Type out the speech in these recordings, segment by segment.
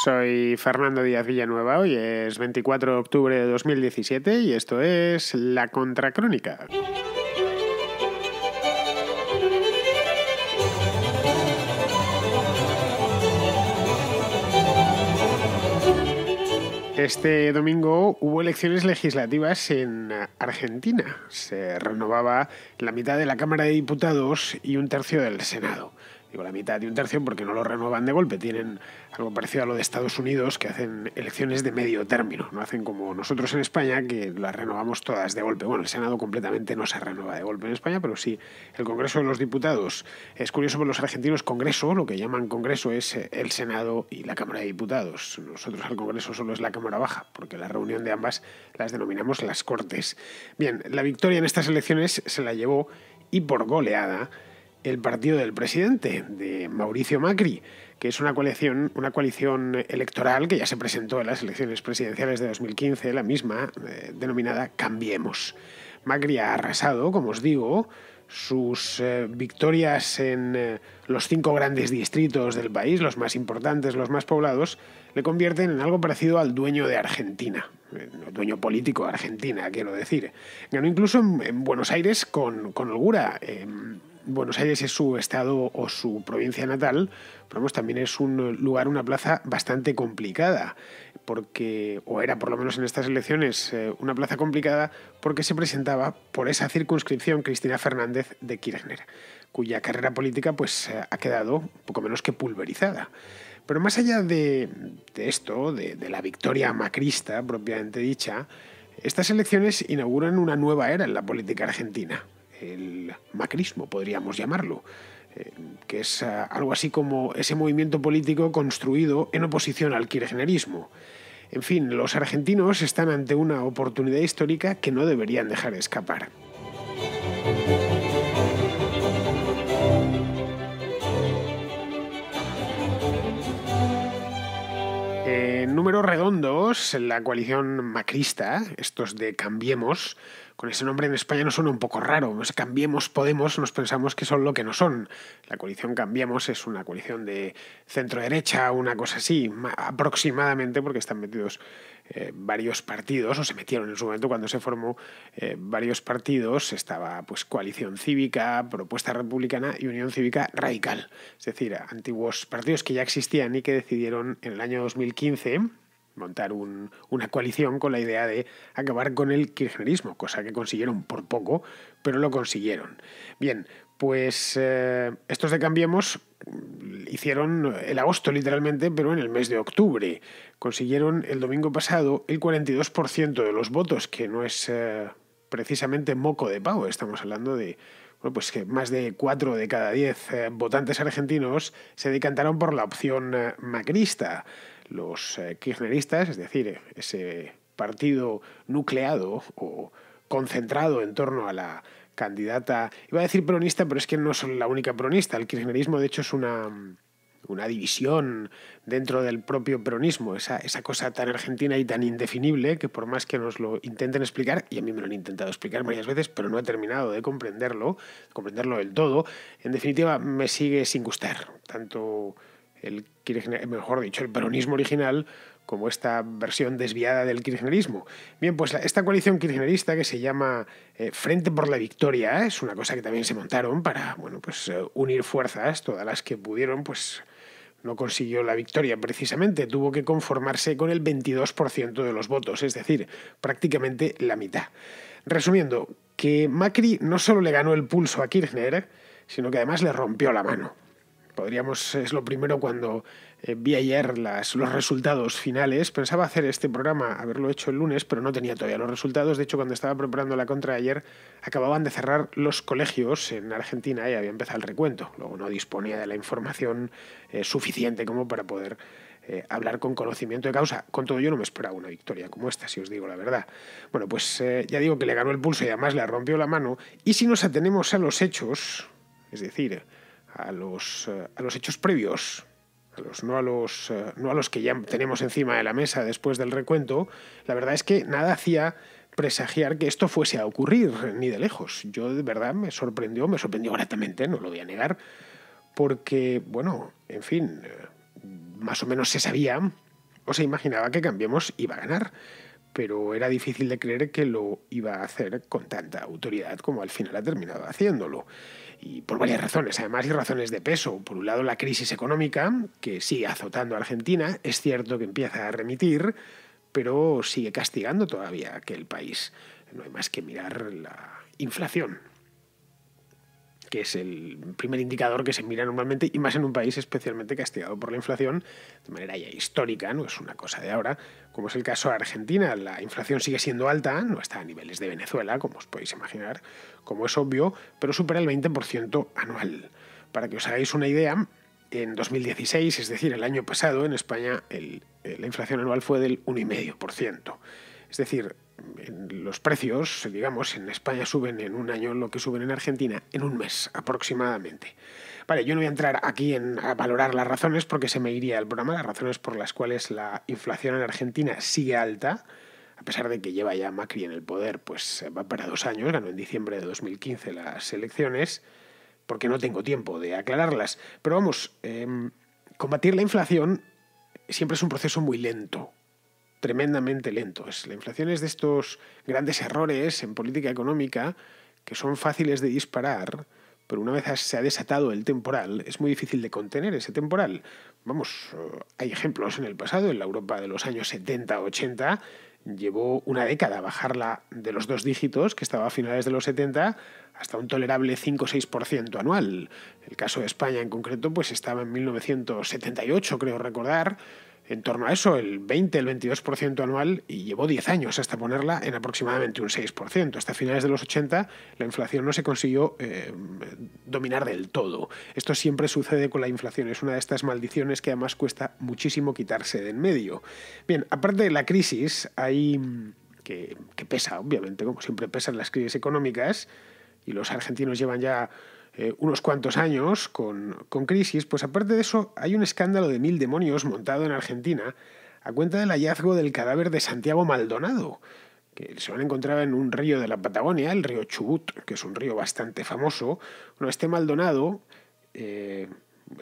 Soy Fernando Díaz Villanueva, hoy es 24 de octubre de 2017 y esto es La Contracrónica. Este domingo hubo elecciones legislativas en Argentina. Se renovaba la mitad de la Cámara de Diputados y un tercio del Senado. Digo la mitad y un tercio porque no lo renuevan de golpe. Tienen algo parecido a lo de Estados Unidos, que hacen elecciones de medio término. No hacen como nosotros en España, que las renovamos todas de golpe. Bueno, el Senado completamente no se renueva de golpe en España, pero sí el Congreso de los Diputados. Es curioso por los argentinos, Congreso, lo que llaman Congreso es el Senado y la Cámara de Diputados. Nosotros al Congreso solo es la Cámara Baja, porque la reunión de ambas las denominamos las Cortes. Bien, la victoria en estas elecciones se la llevó, y por goleada, el partido del presidente, de Mauricio Macri, que es una coalición electoral que ya se presentó en las elecciones presidenciales de 2015, la misma, denominada Cambiemos. Macri ha arrasado, como os digo. Sus victorias en los 5 grandes distritos del país, los más importantes, los más poblados, le convierten en algo parecido al dueño de Argentina, el dueño político de Argentina, quiero decir. Ganó incluso en Buenos Aires con holgura. Buenos Aires es su estado o su provincia natal, pero también es un lugar, una plaza bastante complicada, porque, o era por lo menos en estas elecciones, una plaza complicada porque se presentaba por esa circunscripción Cristina Fernández de Kirchner, cuya carrera política pues ha quedado poco menos que pulverizada. Pero más allá de esto, de la victoria macrista propiamente dicha, estas elecciones inauguran una nueva era en la política argentina. El macrismo, podríamos llamarlo, que es algo así como ese movimiento político construido en oposición al kirchnerismo. En fin, los argentinos están ante una oportunidad histórica que no deberían dejar escapar. En números redondos, la coalición macrista, estos de Cambiemos, con ese nombre en España nos suena un poco raro. Cambiemos, Podemos, nos pensamos que son lo que no son. La coalición Cambiemos es una coalición de centro-derecha, una cosa así, aproximadamente, porque están metidos varios partidos, o se metieron en su momento cuando se formó varios partidos. Estaba pues Coalición Cívica, Propuesta Republicana y Unión Cívica Radical. Es decir, antiguos partidos que ya existían y que decidieron en el año 2015 montar una coalición con la idea de acabar con el kirchnerismo, cosa que consiguieron por poco, pero lo consiguieron. Bien, pues estos de Cambiemos hicieron el agosto literalmente, pero en el mes de octubre. Consiguieron el domingo pasado el 42% de los votos, que no es precisamente moco de pavo. Estamos hablando de pues que más de 4 de cada 10 votantes argentinos se decantaron por la opción macrista. Los kirchneristas, es decir, ese partido nucleado o concentrado en torno a la candidata, iba a decir peronista, pero es que no son la única peronista. El kirchnerismo, de hecho, es una división dentro del propio peronismo, esa cosa tan argentina y tan indefinible que por más que nos lo intenten explicar, y a mí me lo han intentado explicar varias veces, pero no he terminado de comprenderlo del todo, en definitiva me sigue sin gustar tanto el peronismo original como esta versión desviada del kirchnerismo. Bien, pues esta coalición kirchnerista que se llama Frente por la Victoria es una cosa que también se montaron para unir fuerzas, todas las que pudieron, pues no consiguió la victoria precisamente, tuvo que conformarse con el 22% de los votos, es decir, prácticamente la mitad. Resumiendo, que Macri no solo le ganó el pulso a Kirchner, sino que además le rompió la mano. Es lo primero cuando vi ayer los resultados finales. Pensaba hacer este programa, haberlo hecho el lunes, pero no tenía todavía los resultados. De hecho, cuando estaba preparando la contra ayer, acababan de cerrar los colegios en Argentina y había empezado el recuento. Luego no disponía de la información suficiente como para poder hablar con conocimiento de causa. Con todo, yo no me esperaba una victoria como esta, si os digo la verdad. Bueno, pues ya digo que le ganó el pulso y además le rompió la mano. Y si nos atenemos a los hechos, es decir, a los hechos previos, no a los que ya tenemos encima de la mesa después del recuento, la verdad es que nada hacía presagiar que esto fuese a ocurrir, ni de lejos. Yo de verdad me sorprendió gratamente, no lo voy a negar, porque, bueno, en fin, más o menos se sabía o se imaginaba que Cambiemos iba a ganar, pero era difícil de creer que lo iba a hacer con tanta autoridad como al final ha terminado haciéndolo. Y por varias razones, además, y razones de peso. Por un lado, la crisis económica, que sigue azotando a Argentina. Es cierto que empieza a remitir, pero sigue castigando todavía a aquel país. No hay más que mirar la inflación, que es el primer indicador que se mira normalmente, y más en un país especialmente castigado por la inflación de manera ya histórica, no es una cosa de ahora, como es el caso de Argentina. La inflación sigue siendo alta, no está a niveles de Venezuela, como os podéis imaginar, como es obvio, pero supera el 20% anual. Para que os hagáis una idea, en 2016, es decir, el año pasado, en España la inflación anual fue del 1,5%. Es decir, los precios, digamos, en España suben en un año lo que suben en Argentina en un mes aproximadamente. Vale, yo no voy a entrar aquí a valorar las razones porque se me iría el programa, las razones por las cuales la inflación en Argentina sigue alta, a pesar de que lleva ya Macri en el poder, pues va para 2 años, ganó en diciembre de 2015 las elecciones, porque no tengo tiempo de aclararlas. Pero vamos, combatir la inflación siempre es un proceso muy lento, tremendamente lento. La inflación es de estos grandes errores en política económica que son fáciles de disparar, pero una vez se ha desatado el temporal, es muy difícil de contener ese temporal. Vamos, hay ejemplos en el pasado, en la Europa de los años 70-80, llevó una década bajarla de los 2 dígitos, que estaba a finales de los 70, hasta un tolerable 5-6% anual. El caso de España en concreto pues estaba en 1978, creo recordar, en torno a eso, el 20, el 22% anual, y llevó 10 años hasta ponerla en aproximadamente un 6%. Hasta finales de los 80 la inflación no se consiguió dominar del todo. Esto siempre sucede con la inflación, es una de estas maldiciones que además cuesta muchísimo quitarse de en medio. Bien, aparte de la crisis, hay que pesa, obviamente, como siempre pesan las crisis económicas, y los argentinos llevan ya unos cuantos años con crisis, pues aparte de eso hay un escándalo de 1000 demonios montado en Argentina a cuenta del hallazgo del cadáver de Santiago Maldonado, que se lo han encontrado en un río de la Patagonia, el río Chubut, que es un río bastante famoso. Bueno, este Maldonado era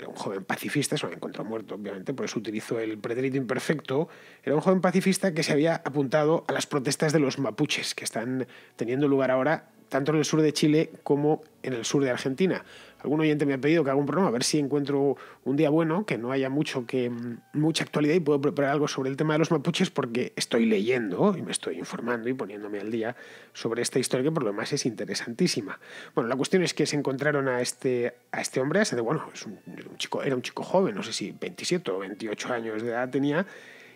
un joven pacifista, se lo han encontrado muerto, obviamente, por eso utilizó el pretérito imperfecto. Era un joven pacifista que se había apuntado a las protestas de los mapuches, que están teniendo lugar ahora tanto en el sur de Chile como en el sur de Argentina. Algún oyente me ha pedido que haga un programa, a ver si encuentro un día bueno, que no haya mucha actualidad, y puedo preparar algo sobre el tema de los mapuches, porque estoy leyendo y me estoy informando y poniéndome al día sobre esta historia, que por lo demás es interesantísima. Bueno, la cuestión es que se encontraron a este hombre, bueno, era un chico joven, no sé si 27 o 28 años de edad tenía,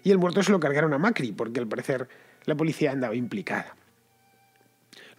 y el muerto se lo cargaron a Macri, porque al parecer la policía andaba implicada.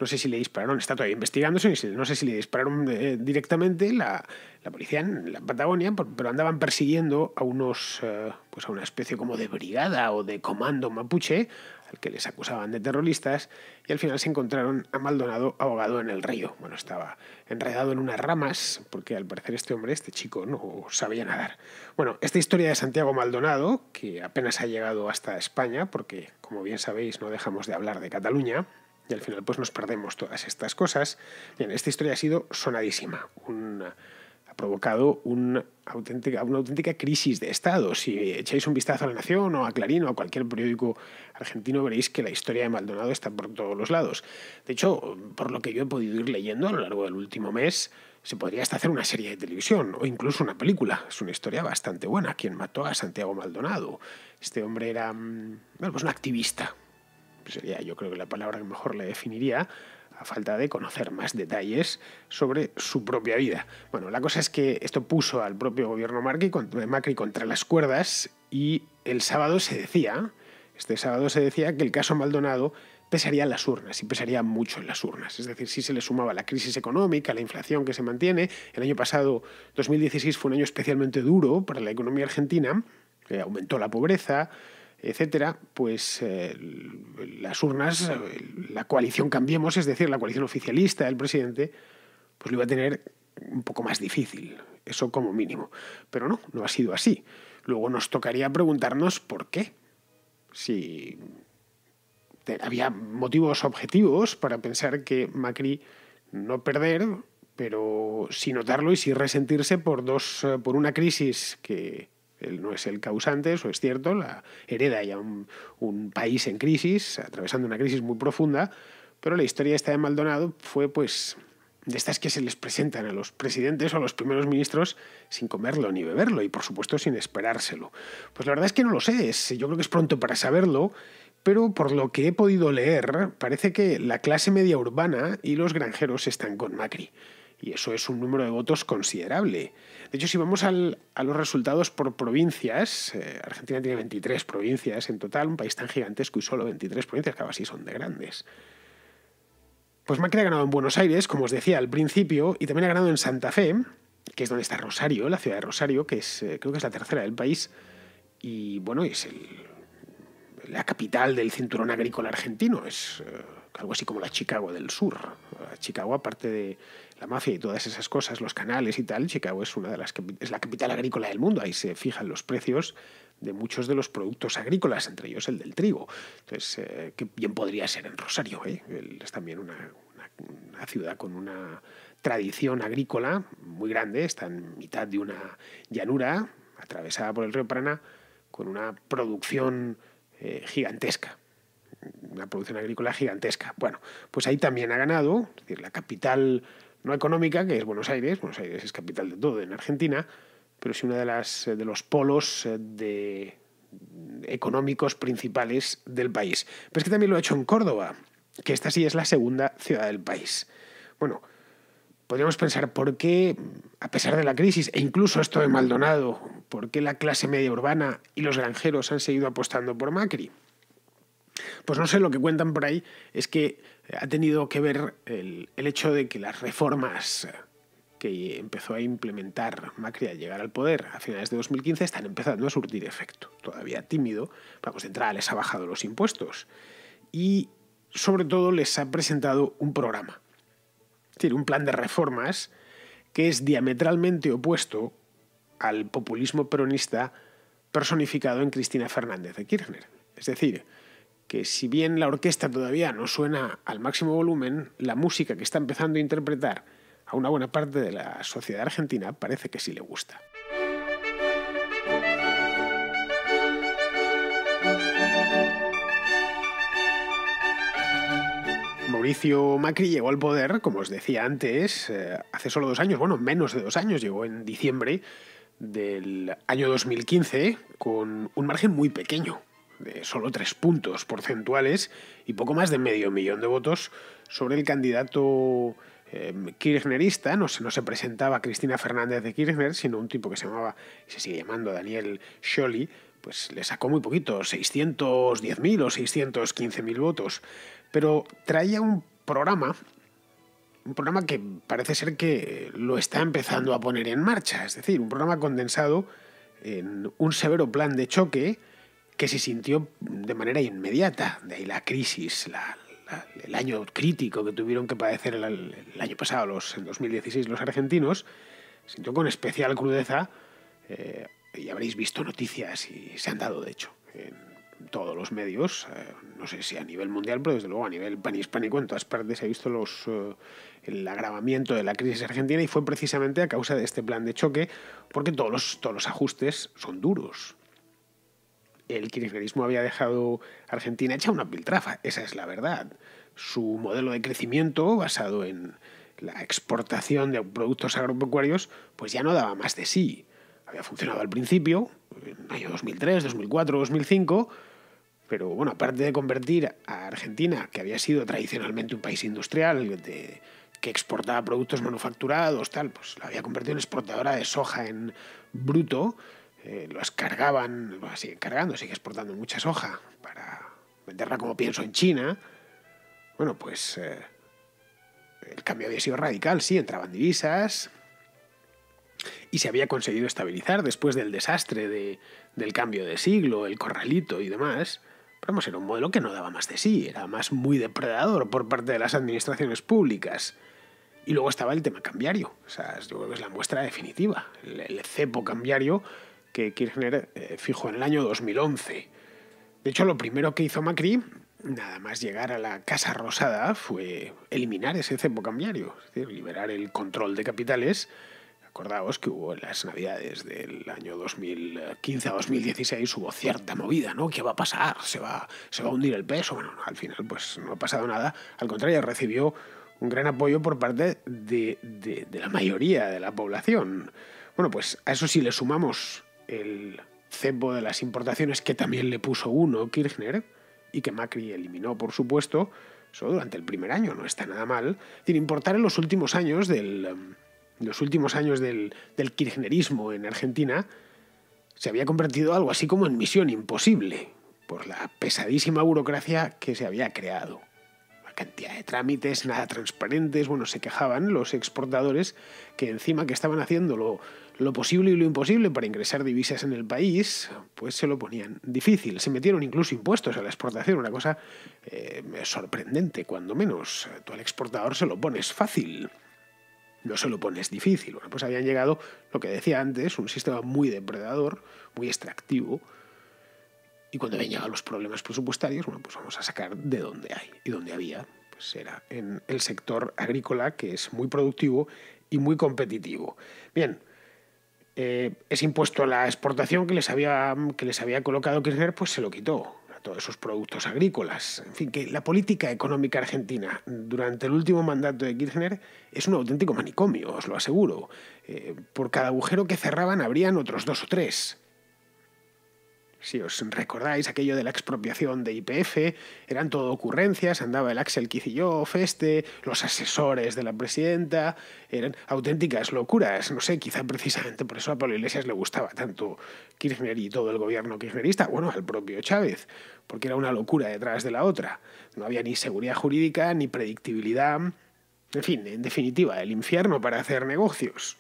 No sé si le dispararon, está todavía investigándose, no sé si le dispararon directamente la policía en la Patagonia, pero andaban persiguiendo a a una especie como de brigada o de comando mapuche, al que les acusaban de terroristas, y al final se encontraron a Maldonado ahogado en el río. Bueno, estaba enredado en unas ramas, porque al parecer este chico, no sabía nadar. Bueno, esta historia de Santiago Maldonado, que apenas ha llegado hasta España, porque, como bien sabéis, no dejamos de hablar de Cataluña, y al final pues nos perdemos todas estas cosas. Bien, esta historia ha sido sonadísima. Ha provocado una auténtica crisis de Estado. Si echáis un vistazo a La Nación o a Clarín o a cualquier periódico argentino, veréis que la historia de Maldonado está por todos los lados. De hecho, por lo que yo he podido ir leyendo a lo largo del último mes, se podría hasta hacer una serie de televisión o incluso una película. Es una historia bastante buena. ¿Quién mató a Santiago Maldonado? Este hombre era pues un activista. Sería, yo creo, que la palabra que mejor le definiría, a falta de conocer más detalles sobre su propia vida. Bueno, la cosa es que esto puso al propio gobierno Macri contra las cuerdas, y este sábado se decía que el caso Maldonado pesaría en las urnas, y pesaría mucho en las urnas. Es decir, si se le sumaba la crisis económica, la inflación que se mantiene. El año pasado, 2016, fue un año especialmente duro para la economía argentina, aumentó la pobreza, etcétera, pues las urnas, la coalición Cambiemos, es decir, la coalición oficialista del presidente, pues lo iba a tener un poco más difícil, eso como mínimo. Pero no ha sido así. Luego nos tocaría preguntarnos por qué. Si había motivos objetivos para pensar que Macri no perder, pero sí notarlo y sí resentirse por una crisis que Él no es el causante, eso es cierto, hereda ya un país en crisis, atravesando una crisis muy profunda, pero la historia esta de Maldonado fue pues de estas que se les presentan a los presidentes o a los primeros ministros sin comerlo ni beberlo y por supuesto sin esperárselo. Pues la verdad es que no lo sé, yo creo que es pronto para saberlo, pero por lo que he podido leer, parece que la clase media urbana y los granjeros están con Macri. Y eso es un número de votos considerable. De hecho, si vamos a los resultados por provincias, Argentina tiene 23 provincias en total, un país tan gigantesco y solo 23 provincias, que así son de grandes. Pues Macri ha ganado en Buenos Aires, como os decía al principio, y también ha ganado en Santa Fe, que es donde está Rosario, la ciudad de Rosario, que es, creo que es la tercera del país, y bueno, es la capital del cinturón agrícola argentino, es algo así como la Chicago del sur. Chicago, aparte de la mafia y todas esas cosas, los canales y tal, Chicago es es la capital agrícola del mundo. Ahí se fijan los precios de muchos de los productos agrícolas, entre ellos el del trigo. Entonces, que bien podría ser en Rosario. Es también una ciudad con una tradición agrícola muy grande, está en mitad de una llanura atravesada por el río Paraná, con una producción gigantesca. Una producción agrícola gigantesca. Bueno, pues ahí también ha ganado, es decir, la capital no económica, que es Buenos Aires. Buenos Aires es capital de todo en Argentina, pero sí uno de los polos económicos principales del país. Pero es que también lo ha hecho en Córdoba, que esta sí es la segunda ciudad del país. Bueno, podríamos pensar por qué, a pesar de la crisis, e incluso esto de Maldonado, por qué la clase media urbana y los granjeros han seguido apostando por Macri. Pues no sé, lo que cuentan por ahí es que ha tenido que ver el hecho de que las reformas que empezó a implementar Macri al llegar al poder a finales de 2015 están empezando a surtir efecto. Todavía tímido, vamos, de entrada les ha bajado los impuestos y sobre todo les ha presentado un programa. Es decir, un plan de reformas que es diametralmente opuesto al populismo peronista personificado en Cristina Fernández de Kirchner. Es decir, que si bien la orquesta todavía no suena al máximo volumen, la música que está empezando a interpretar a una buena parte de la sociedad argentina parece que sí le gusta. Mauricio Macri llegó al poder, como os decía antes, hace solo 2 años, bueno, menos de 2 años, llegó en diciembre del año 2015 con un margen muy pequeño, de solo 3 puntos porcentuales y poco más de medio millón de votos sobre el candidato kirchnerista. No se presentaba Cristina Fernández de Kirchner, sino un tipo que se llamaba, y se sigue llamando, Daniel Scioli. Pues le sacó muy poquito, 610.000 o 615.000 votos. Pero traía un programa que parece ser que lo está empezando a poner en marcha. Es decir, un programa condensado en un severo plan de choque que se sintió de manera inmediata. De ahí la crisis, el año crítico que tuvieron que padecer el año pasado, en 2016, los argentinos, se sintió con especial crudeza. Y habréis visto noticias, y se han dado, de hecho, en todos los medios, no sé si a nivel mundial, pero desde luego a nivel panhispánico, en todas partes se ha visto el agravamiento de la crisis argentina, y fue precisamente a causa de este plan de choque, porque todos los ajustes son duros. El kirchnerismo había dejado a Argentina hecha una piltrafa, esa es la verdad. Su modelo de crecimiento, basado en la exportación de productos agropecuarios, pues ya no daba más de sí. Había funcionado al principio, en el año 2003, 2004, 2005, pero bueno, aparte de convertir a Argentina, que había sido tradicionalmente un país industrial, que exportaba productos manufacturados, tal, pues la había convertido en exportadora de soja en bruto. Los cargaban, lo siguen cargando, sigue exportando mucha soja para venderla como pienso en China. Bueno, pues el cambio había sido radical, sí, entraban divisas y se había conseguido estabilizar después del desastre del cambio de siglo, el corralito y demás. Pero vamos, era un modelo que no daba más de sí, era más muy depredador por parte de las administraciones públicas. Y luego estaba el tema cambiario, o sea, yo creo que es la muestra definitiva, el cepo cambiario que Kirchner fijó en el año 2011. De hecho, lo primero que hizo Macri, nada más llegar a la Casa Rosada, fue eliminar ese cepo cambiario, es decir, liberar el control de capitales, Acordaos que hubo en las Navidades del año 2015 a 2016 hubo cierta movida, ¿no? ¿Qué va a pasar? ¿Se va a hundir el peso? Bueno, al final pues no ha pasado nada. Al contrario, recibió un gran apoyo por parte de la mayoría de la población. Bueno, pues a eso sí le sumamos el cepo de las importaciones que también le puso uno Kirchner y que Macri eliminó, por supuesto, eso durante el primer año, no está nada mal. Es decir, importar en los últimos años del kirchnerismo en Argentina se había convertido algo así como en misión imposible por la pesadísima burocracia que se había creado. La cantidad de trámites, nada transparentes. Bueno, se quejaban los exportadores que encima que estaban haciendo lo posible y lo imposible para ingresar divisas en el país, pues se lo ponían difícil. Se metieron incluso impuestos a la exportación, una cosa sorprendente, cuando menos. Tú al exportador se lo pones fácil, no se lo pones difícil. Bueno, pues habían llegado, lo que decía antes, un sistema muy depredador, muy extractivo, y cuando habían llegado los problemas presupuestarios, bueno, pues vamos a sacar de donde hay. Y donde había, pues era en el sector agrícola, que es muy productivo y muy competitivo. Bien, ese impuesto a la exportación que les había colocado Kirchner, pues se lo quitó a todos esos productos agrícolas. En fin, que la política económica argentina durante el último mandato de Kirchner es un auténtico manicomio, os lo aseguro. Por cada agujero que cerraban habrían otros 2 o 3. Si os recordáis aquello de la expropiación de YPF, eran todo ocurrencias, andaba el Axel Kicillof, los asesores de la presidenta, eran auténticas locuras. No sé, quizá precisamente por eso a Pablo Iglesias le gustaba tanto Kirchner y todo el gobierno kirchnerista, bueno, al propio Chávez, porque era una locura detrás de la otra. No había ni seguridad jurídica, ni predictibilidad. En fin, en definitiva, el infierno para hacer negocios.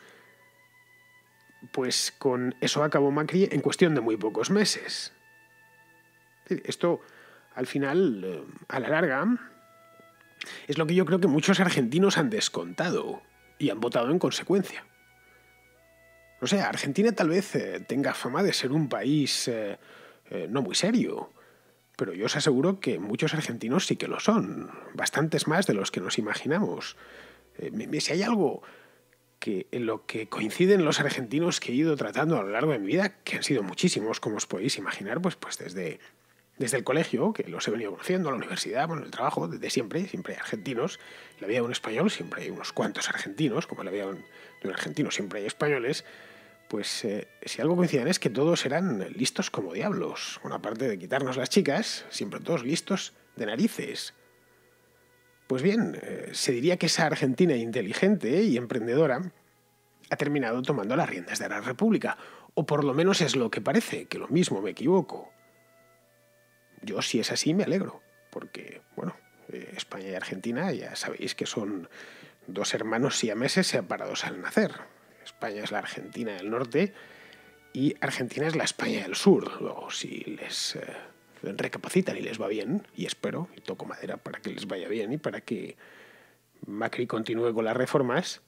Pues con eso acabó Macri en cuestión de muy pocos meses. Esto, al final, a la larga, es lo que yo creo que muchos argentinos han descontado y han votado en consecuencia. No sé, Argentina tal vez tenga fama de ser un país no muy serio, pero yo os aseguro que muchos argentinos sí que lo son, bastantes más de los que nos imaginamos. Si hay algo que en lo que coinciden los argentinos que he ido tratando a lo largo de mi vida, que han sido muchísimos, como os podéis imaginar, pues desde el colegio, que los he venido conociendo, la universidad, bueno, el trabajo, desde siempre hay argentinos. En la vida de un español siempre hay unos cuantos argentinos, como en la vida de un argentino siempre hay españoles. Pues si algo coinciden es que todos eran listos como diablos. Bueno, aparte de quitarnos las chicas, siempre todos listos de narices. Pues bien, se diría que esa Argentina inteligente y emprendedora ha terminado tomando las riendas de la República, o por lo menos es lo que parece, que lo mismo me equivoco. Yo, si es así, me alegro, porque, bueno, España y Argentina ya sabéis que son 2 hermanos siameses separados al nacer. España es la Argentina del norte y Argentina es la España del sur. Luego, si les recapacitan y les va bien, y espero, y toco madera para que les vaya bien y para que Macri continúe con las reformas,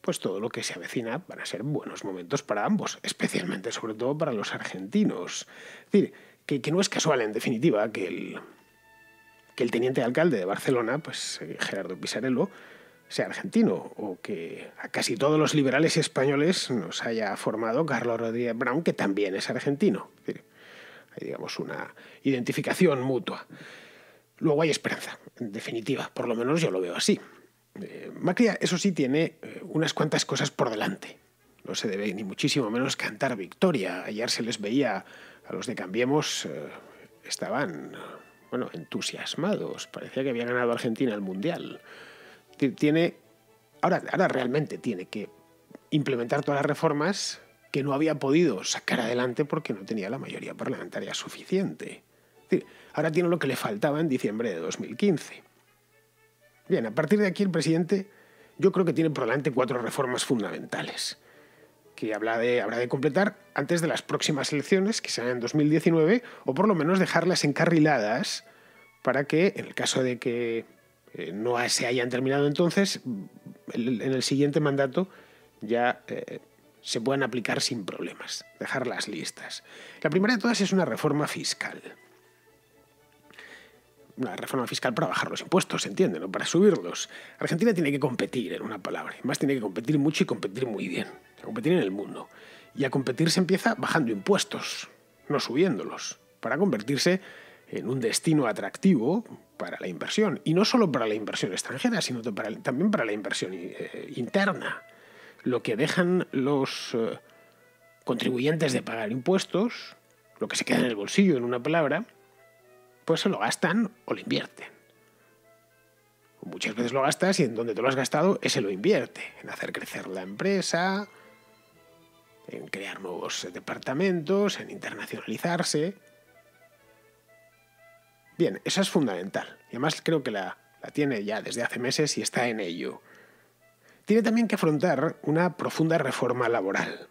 pues todo lo que se avecina van a ser buenos momentos para ambos, especialmente, sobre todo, para los argentinos. Es decir, que no es casual, en definitiva, que el teniente alcalde de Barcelona, pues Gerardo Pisarello, sea argentino, o que a casi todos los liberales españoles nos haya formado Carlos Rodríguez Brown, que también es argentino. Es decir, hay, digamos, una identificación mutua. Luego hay esperanza, en definitiva, por lo menos yo lo veo así. Macri, eso sí, tiene unas cuantas cosas por delante. No se debe ni muchísimo menos cantar victoria. Ayer se les veía a los de Cambiemos, estaban, bueno, entusiasmados. Parecía que había ganado Argentina el Mundial. Ahora realmente tiene que implementar todas las reformas que no había podido sacar adelante porque no tenía la mayoría parlamentaria suficiente. Es decir, ahora tiene lo que le faltaba en diciembre de 2015. Bien, a partir de aquí el presidente yo creo que tiene por delante 4 reformas fundamentales que habrá de completar antes de las próximas elecciones, que serán en 2019, o por lo menos dejarlas encarriladas para que, en el caso de que no se hayan terminado entonces, en el siguiente mandato ya se puedan aplicar sin problemas, dejarlas listas. La primera de todas es una reforma fiscal. Una reforma fiscal para bajar los impuestos, ¿se entiende? ¿No? Para subirlos. Argentina tiene que competir, en una palabra. Además tiene que competir mucho y competir muy bien. a competir en el mundo. Y a competir se empieza bajando impuestos, no subiéndolos, para convertirse en un destino atractivo para la inversión. Y no solo para la inversión extranjera, sino también para la inversión interna. Lo que dejan los contribuyentes de pagar impuestos, lo que se queda en el bolsillo, en una palabra, pues se lo gastan o lo invierten. Muchas veces lo gastas y en donde te lo has gastado, ese lo invierte. En hacer crecer la empresa, en crear nuevos departamentos, en internacionalizarse. Bien, eso es fundamental. Y además creo que la tiene ya desde hace meses y está en ello. Tiene también que afrontar una profunda reforma laboral.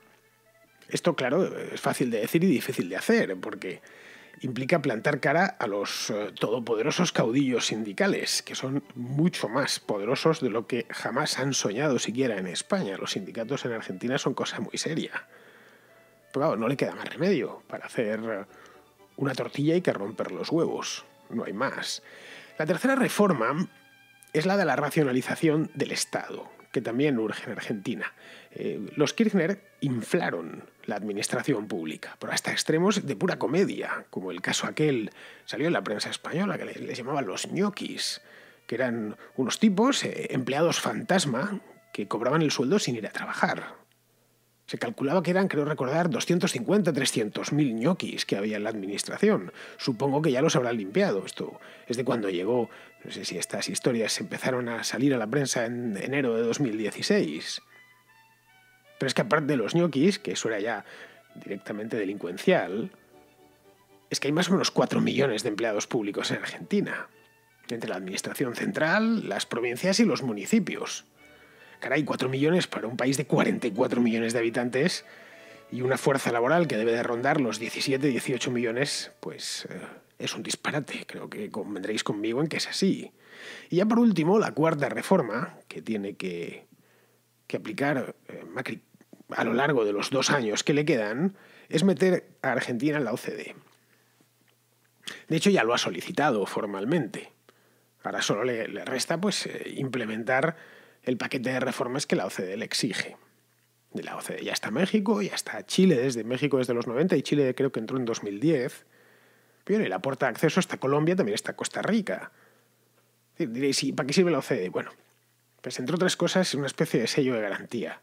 Esto, claro, es fácil de decir y difícil de hacer, porque implica plantar cara a los todopoderosos caudillos sindicales, que son mucho más poderosos de lo que jamás han soñado siquiera en España. Los sindicatos en Argentina son cosa muy seria. Pero claro, no le queda más remedio. Para hacer una tortilla hay que romper los huevos. No hay más. La tercera reforma es la de la racionalización del Estado, que también urge en Argentina. Los Kirchner inflaron la administración pública, pero hasta extremos de pura comedia, como el caso aquel, salió en la prensa española, que les llamaban los ñoquis, que eran unos tipos, empleados fantasma, que cobraban el sueldo sin ir a trabajar. Se calculaba que eran, creo recordar, 250, 300.000 ñoquis que había en la administración. Supongo que ya los habrán limpiado. Esto es de cuando llegó, no sé si estas historias empezaron a salir a la prensa en enero de 2016. Pero es que aparte de los ñoquis, que eso era ya directamente delincuencial, es que hay más o menos 4 millones de empleados públicos en Argentina, entre la administración central, las provincias y los municipios. Caray, 4 millones para un país de 44 millones de habitantes y una fuerza laboral que debe de rondar los 17, 18 millones, pues es un disparate. Creo que convendréis conmigo en que es así. Y ya por último, la cuarta reforma que tiene que aplicar Macri a lo largo de los 2 años que le quedan es meter a Argentina en la OCDE. De hecho, ya lo ha solicitado formalmente. Ahora solo le resta pues, implementar el paquete de reformas que la OCDE le exige. De la OCDE ya está México, ya está Chile desde México desde los 90 y Chile creo que entró en 2010. Pero y la puerta de acceso está Colombia, también está Costa Rica. Diréis, ¿y para qué sirve la OCDE? Bueno, pues entre otras cosas es una especie de sello de garantía.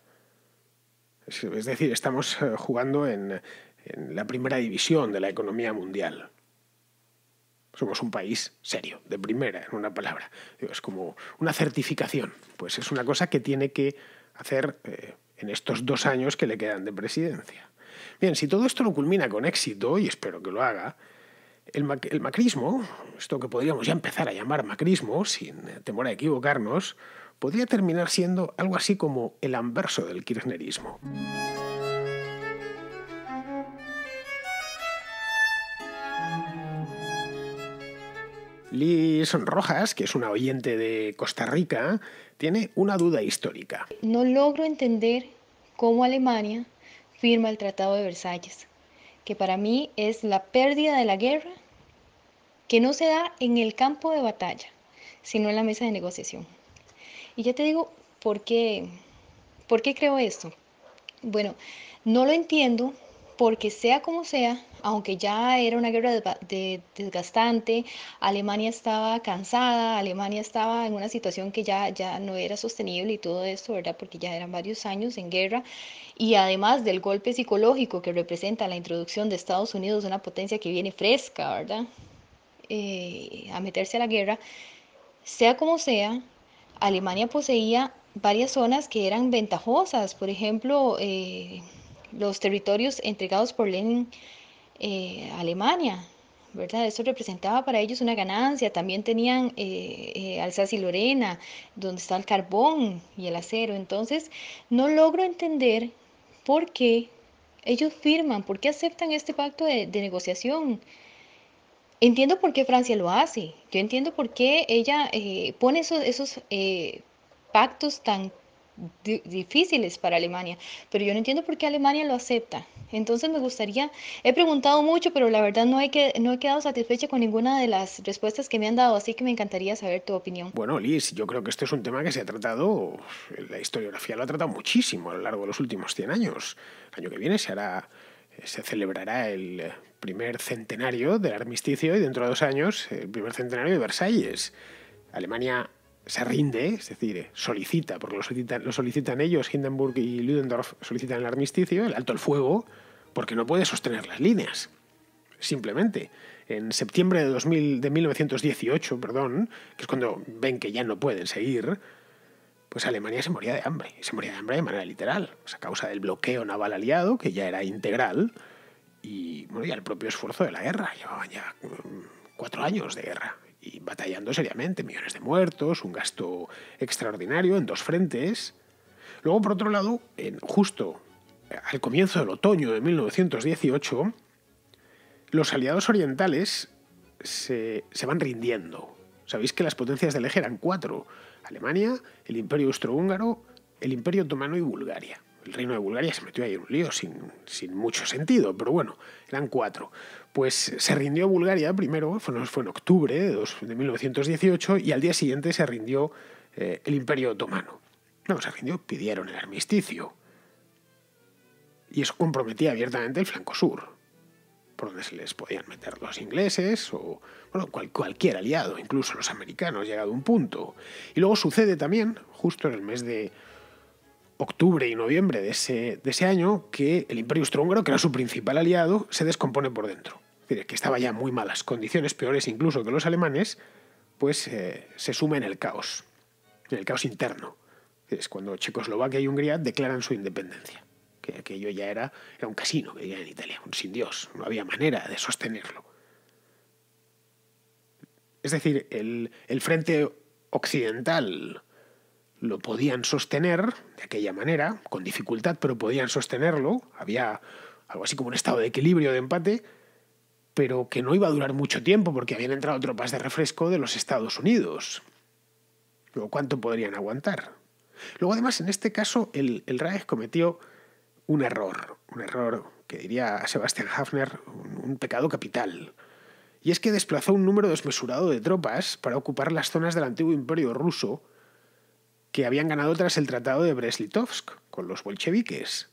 Es decir, estamos jugando en la primera división de la economía mundial. Somos un país serio, de primera, en una palabra. Es como una certificación. Pues es una cosa que tiene que hacer en estos 2 años que le quedan de presidencia. Bien, si todo esto lo culmina con éxito, y espero que lo haga, el macrismo, esto que podríamos ya empezar a llamar macrismo, sin temor a equivocarnos, podría terminar siendo algo así como el anverso del kirchnerismo. Liz Rojas, que es una oyente de Costa Rica, tiene una duda histórica. No logro entender cómo Alemania firma el Tratado de Versalles, que para mí es la pérdida de la guerra que no se da en el campo de batalla, sino en la mesa de negociación. Y ya te digo, ¿por qué creo esto? Bueno, no lo entiendo porque sea como sea, aunque ya era una guerra desgastante, Alemania estaba cansada, Alemania estaba en una situación que ya no era sostenible y todo esto, ¿verdad? Porque ya eran varios años en guerra y además del golpe psicológico que representa la introducción de Estados Unidos, una potencia que viene fresca, ¿verdad? A meterse a la guerra, sea como sea, Alemania poseía varias zonas que eran ventajosas, por ejemplo, los territorios entregados por Lenin a Alemania, ¿verdad? Eso representaba para ellos una ganancia. También tenían Alsacia y Lorena, donde está el carbón y el acero. Entonces, no logro entender por qué ellos firman, por qué aceptan este pacto de negociación. Entiendo por qué Francia lo hace. Yo entiendo por qué ella pone esos pactos tan difíciles para Alemania. Pero yo no entiendo por qué Alemania lo acepta. Entonces me gustaría, he preguntado mucho, pero la verdad no he quedado satisfecha con ninguna de las respuestas que me han dado, así que me encantaría saber tu opinión. Bueno, Liz, yo creo que este es un tema que se ha tratado, la historiografía lo ha tratado muchísimo a lo largo de los últimos 100 años. El año que viene se celebrará el primer centenario del armisticio y dentro de 2 años el primer centenario de Versalles. Alemania se rinde, es decir, solicita, porque lo solicitan ellos, Hindenburg y Ludendorff solicitan el armisticio, el alto el fuego, porque no puede sostener las líneas. Simplemente, en septiembre de 1918, que es cuando ven que ya no pueden seguir, pues Alemania se moría de hambre, y se moría de hambre de manera literal, pues a causa del bloqueo naval aliado, que ya era integral, y bueno, ya el propio esfuerzo de la guerra. Llevaban ya 4 años de guerra y batallando seriamente, millones de muertos, un gasto extraordinario en 2 frentes. Luego, por otro lado, justo al comienzo del otoño de 1918, los aliados orientales se van rindiendo. Sabéis que las potencias del eje eran 4. Alemania, el Imperio Austrohúngaro, el Imperio Otomano y Bulgaria. El reino de Bulgaria se metió ahí en un lío sin mucho sentido, pero bueno, eran 4. Pues se rindió Bulgaria primero, fue en octubre de 1918, y al día siguiente se rindió el Imperio Otomano. No, se rindió, pidieron el armisticio. Y eso comprometía abiertamente el flanco sur, por donde se les podían meter los ingleses o bueno, cualquier aliado, incluso los americanos, llegado a un punto. Y luego sucede también, justo en el mes de octubre y noviembre de ese año, que el Imperio Austrohúngaro, que era su principal aliado, se descompone por dentro. Es decir, que estaba ya en muy malas condiciones, peores incluso que los alemanes, pues se suma en el caos interno. Es cuando Checoslovaquia y Hungría declaran su independencia. Que aquello ya era un casino que vivía en Italia, un sin Dios, no había manera de sostenerlo. Es decir, el frente occidental lo podían sostener de aquella manera, con dificultad, pero podían sostenerlo. Había algo así como un estado de equilibrio, de empate, pero que no iba a durar mucho tiempo porque habían entrado tropas de refresco de los Estados Unidos. Luego, ¿cuánto podrían aguantar? Luego, además, en este caso, el Reich cometió un error que diría Sebastian Haffner, un pecado capital. Y es que desplazó un número desmesurado de tropas para ocupar las zonas del antiguo imperio ruso que habían ganado tras el tratado de Brest-Litovsk con los bolcheviques.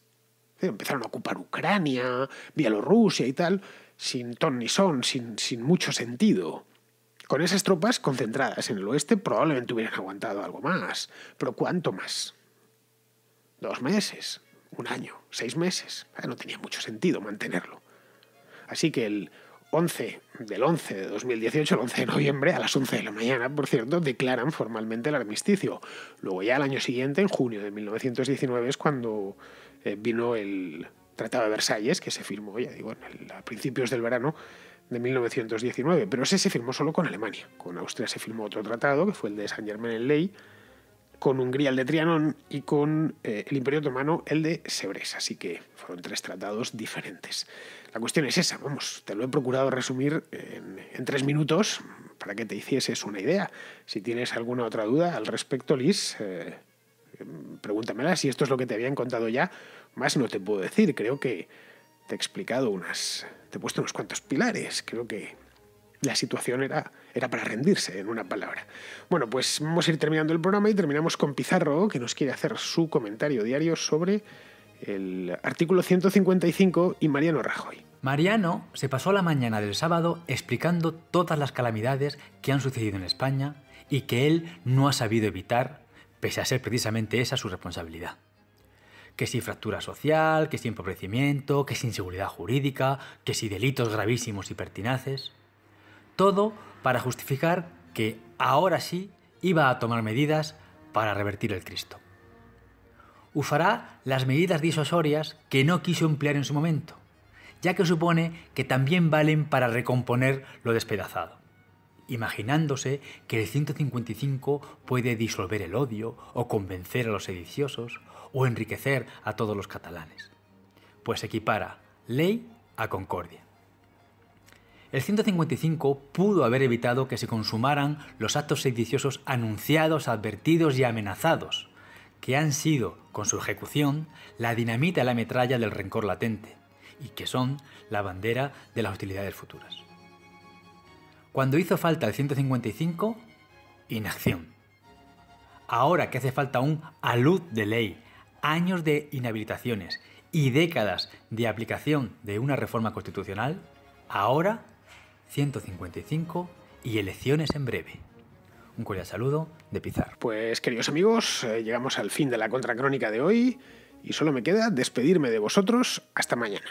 Empezaron a ocupar Ucrania, Bielorrusia y tal, sin ton ni son, sin mucho sentido. Con esas tropas concentradas en el oeste probablemente hubieran aguantado algo más. Pero ¿cuánto más? 2 meses, 1 año, 6 meses. No tenía mucho sentido mantenerlo. Así que el 11 de 2018, el 11 de noviembre, a las 11 de la mañana, por cierto, declaran formalmente el armisticio. Luego ya al año siguiente, en junio de 1919, es cuando vino el Tratado de Versalles, que se firmó, ya digo, a principios del verano de 1919. Pero ese se firmó solo con Alemania. Con Austria se firmó otro tratado, que fue el de Saint-Germain-en-Laye, con Hungría el de Trianon y con el Imperio Otomano el de Sèvres. Así que fueron 3 tratados diferentes. La cuestión es esa, te lo he procurado resumir en 3 minutos para que te hicieses una idea. Si tienes alguna otra duda al respecto, Liz, pregúntamela. Si esto es lo que te habían contado ya, más no te puedo decir. Creo que te he explicado te he puesto unos cuantos pilares. Creo que la situación era para rendirse, en una palabra. Bueno, pues vamos a ir terminando el programa y terminamos con Pizarro, que nos quiere hacer su comentario diario sobre el artículo 155 y Mariano Rajoy. Mariano se pasó la mañana del sábado explicando todas las calamidades que han sucedido en España y que él no ha sabido evitar, pese a ser precisamente esa su responsabilidad. Que si fractura social, que si empobrecimiento, que si inseguridad jurídica, que si delitos gravísimos y pertinaces. Todo para justificar que ahora sí iba a tomar medidas para revertir el Cristo. Usará las medidas disuasorias que no quiso emplear en su momento, ya que supone que también valen para recomponer lo despedazado, imaginándose que el 155 puede disolver el odio o convencer a los sediciosos o enriquecer a todos los catalanes, pues equipara ley a concordia. El 155 pudo haber evitado que se consumaran los actos sediciosos anunciados, advertidos y amenazados, que han sido, con su ejecución, la dinamita y la metralla del rencor latente, y que son la bandera de las hostilidades futuras. Cuando hizo falta el 155, inacción. Ahora que hace falta un alud de ley, años de inhabilitaciones y décadas de aplicación de una reforma constitucional, ahora 155 y elecciones en breve. Un cordial saludo de Pizarro. Pues queridos amigos, llegamos al fin de la contracrónica de hoy y solo me queda despedirme de vosotros hasta mañana.